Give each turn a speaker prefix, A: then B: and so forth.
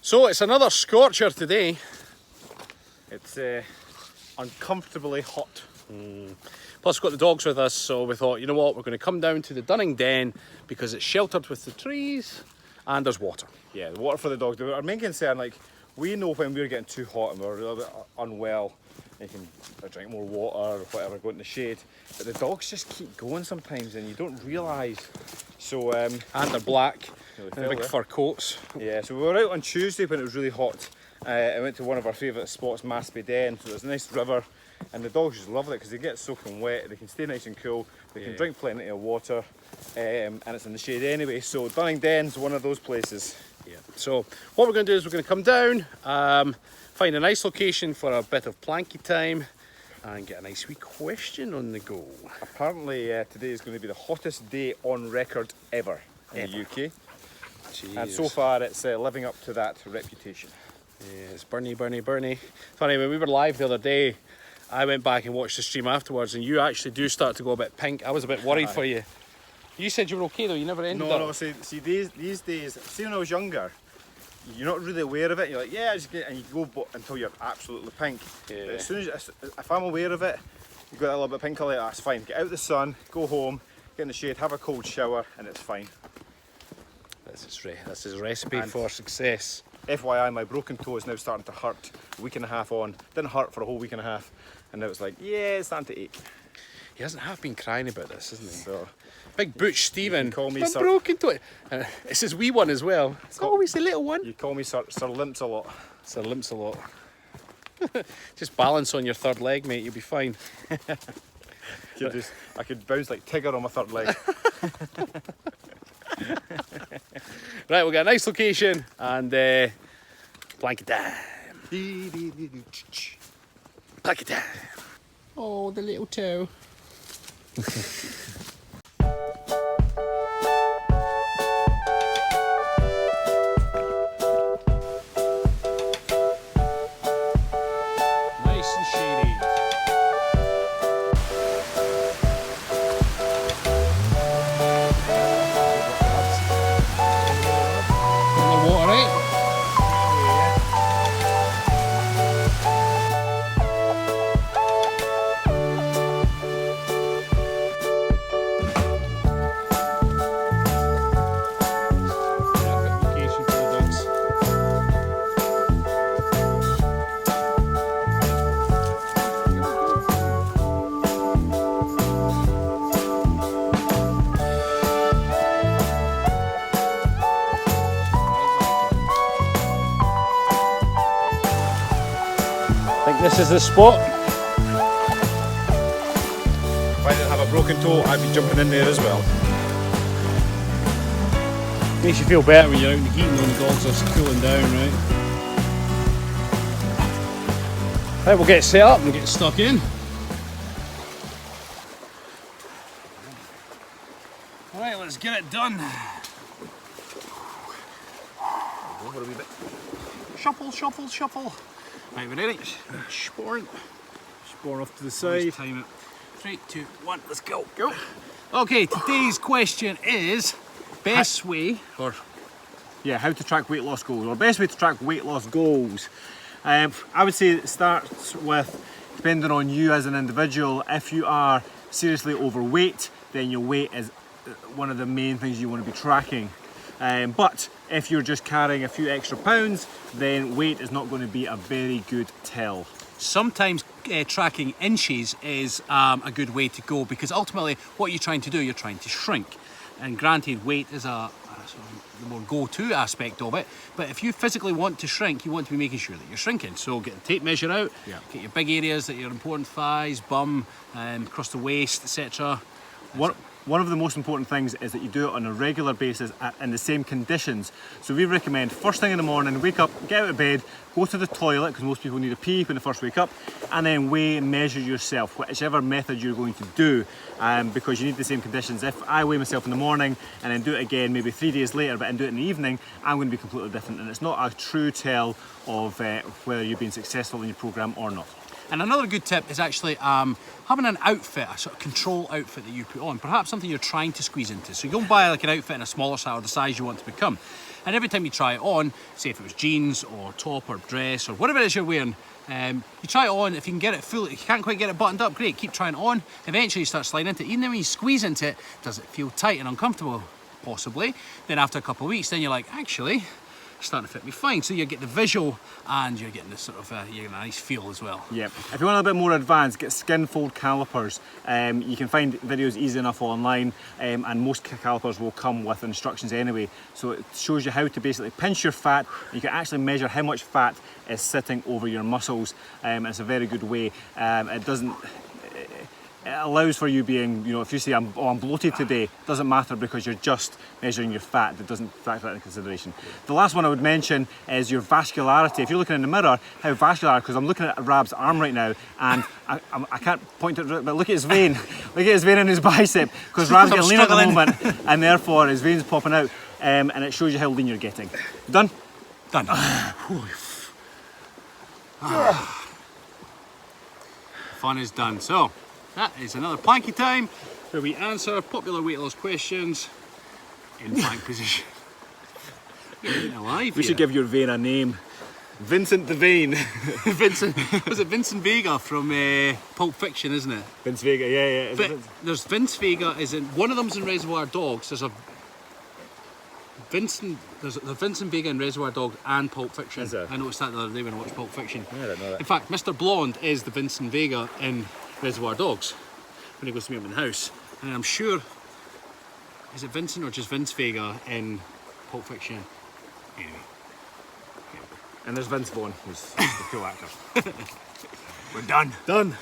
A: So it's another scorcher today.
B: It's uncomfortably hot.
A: Plus we've got the dogs with us, so we thought, you know what, we're going to come down to the Dunning Den because it's sheltered with the trees and there's water.
B: Yeah, the water for the dogs. Our main concern, like, we know when we're getting too hot and we're a little bit unwell, you can drink more water or whatever, go in the shade. But the dogs just keep going sometimes and you don't realise. So,
A: And they're black,
B: really
A: big fur coats.
B: Yeah, so we were out on Tuesday when it was really hot. I went to one of our favourite spots, Maspy Den, so there's a nice river. And the dogs just love it because they get soaking wet, they can stay nice and cool, they can drink plenty of water, and it's in the shade anyway. So Dunning Den's one of those places.
A: Yeah. So what we're going to do is we're going to come down, find a nice location for a bit of planky time, and get a nice wee question on the go.
B: Apparently today is going to be the hottest day on record ever in the UK.
A: Jeez.
B: And so far it's living up to that reputation.
A: Yeah, it's Bernie. Funny, when we were live the other day, I went back and watched the stream afterwards, and you actually do start to go a bit pink. I was a bit worried for you. You said you were okay though, you never ended up.
B: No, see these days, see when I was younger, you're not really aware of it, you're like, yeah, I just get, and you go until you're absolutely pink.
A: Yeah.
B: But as soon as, if I'm aware of it, you got a little bit pink, like, that's fine. Get out the sun, go home, get in the shade, have a cold shower, and it's fine.
A: This is a recipe for success.
B: FYI, my broken toe is now starting to hurt a week and a half on. Didn't hurt for a whole week and a half, and now it's like, yeah, it's starting to ache.
A: He hasn't half been crying about this, hasn't he?
B: So,
A: Big Butch Stephen,
B: call me
A: my
B: Sir.
A: broken toe. It's his wee one as well. It's always the little one.
B: You call me Sir Limps a lot.
A: Sir limps a lot. Just balance on your third leg, mate, you'll be fine.
B: I could bounce like Tigger on my third leg.
A: Right, we'll get a nice location and blanket time. Blanket time. Oh, the little toe. Nice and shady. Water, right? Perfect location for the dogs. I think this is the spot.
B: If I didn't have a broken toe, I'd be jumping in there as well.
A: Makes you feel better when you're out in the heat and the dogs are cooling down, right? Right, we'll get set up and get stuck in. Alright, let's get it done.
B: Over a wee bit.
A: Shuffle. Right, we're ready. Sporn off to the side. Time it. 3, 2, 1, let's go. Go. Okay, today's question is best way, or
B: Yeah, how to track weight loss goals, or best way to track weight loss goals. I would say it starts with, depending on you as an individual, if you are seriously overweight, then your weight is one of the main things you want to be tracking. But if you're just carrying a few extra pounds, then weight is not going to be a very good tell.
A: sometimes tracking inches is a good way to go, because ultimately what you're trying to do, you're trying to shrink. And granted, weight is a sort of the more go-to aspect of it, but if you physically want to shrink, you want to be making sure that you're shrinking. So get the tape measure out, get your big areas that your important thighs, bum, across the waist, etc.
B: One of the most important things is that you do it on a regular basis in the same conditions. So we recommend first thing in the morning, wake up, get out of bed, go to the toilet, because most people need a pee when they first wake up, and then weigh and measure yourself, whichever method you're going to do, because you need the same conditions. If I weigh myself in the morning and then do it again maybe 3 days later, but then do it in the evening, I'm going to be completely different, and it's not a true tell of whether you've been successful in your program or not.
A: And another good tip is actually having an outfit, a sort of control outfit that you put on, perhaps something you're trying to squeeze into. So you go and buy like an outfit in a smaller size or the size you want to become. And every time you try it on, say if it was jeans or top or dress or whatever it is you're wearing, you try it on. If you can get it full, if you can't quite get it buttoned up, great, keep trying it on. Eventually you start sliding into it. Even when you squeeze into it, does it feel tight and uncomfortable? Possibly. Then after a couple of weeks, then you're like, actually, it's starting to fit me fine. So you get the visual and you're getting this sort of you're getting a nice feel as well.
B: Yep. If you want a bit more advanced, get skin fold calipers. You can find videos easy enough online, and most calipers will come with instructions anyway. So it shows you how to basically pinch your fat. You can actually measure how much fat is sitting over your muscles, and it's a very good way. It allows for you being, you know, if you say I'm bloated today, doesn't matter because you're just measuring your fat. It doesn't factor that into consideration. The last one I would mention is your vascularity. If you're looking in the mirror, how vascular, because I'm looking at Rab's arm right now and I can't point to it, but look at his vein. Look at his vein in his bicep, because Rab's getting lean at the moment and therefore his veins popping out, and it shows you how lean you're getting. Done?
A: Done. Fun is done. So that is another planky time where we answer popular weight loss questions in plank position. You're alive.
B: We should give your vein a name. Vincent the Vein.
A: Vincent, was it Vincent Vega from Pulp Fiction, isn't it?
B: Vince Vega, yeah.
A: There's Vince Vega, is in one of them's in Reservoir Dogs. There's a Vincent Vega in Reservoir Dogs and Pulp Fiction.
B: Is there?
A: I noticed that the other day when I watched Pulp Fiction.
B: I don't know that.
A: In fact, Mr. Blonde is the Vincent Vega in Reservoir Dogs when he goes to meet him in the house. And I'm sure, is it Vincent or just Vince Vega in Pulp Fiction? Anyway.
B: And there's Vince Vaughn, who's the cool actor.
A: We're done.
B: Done.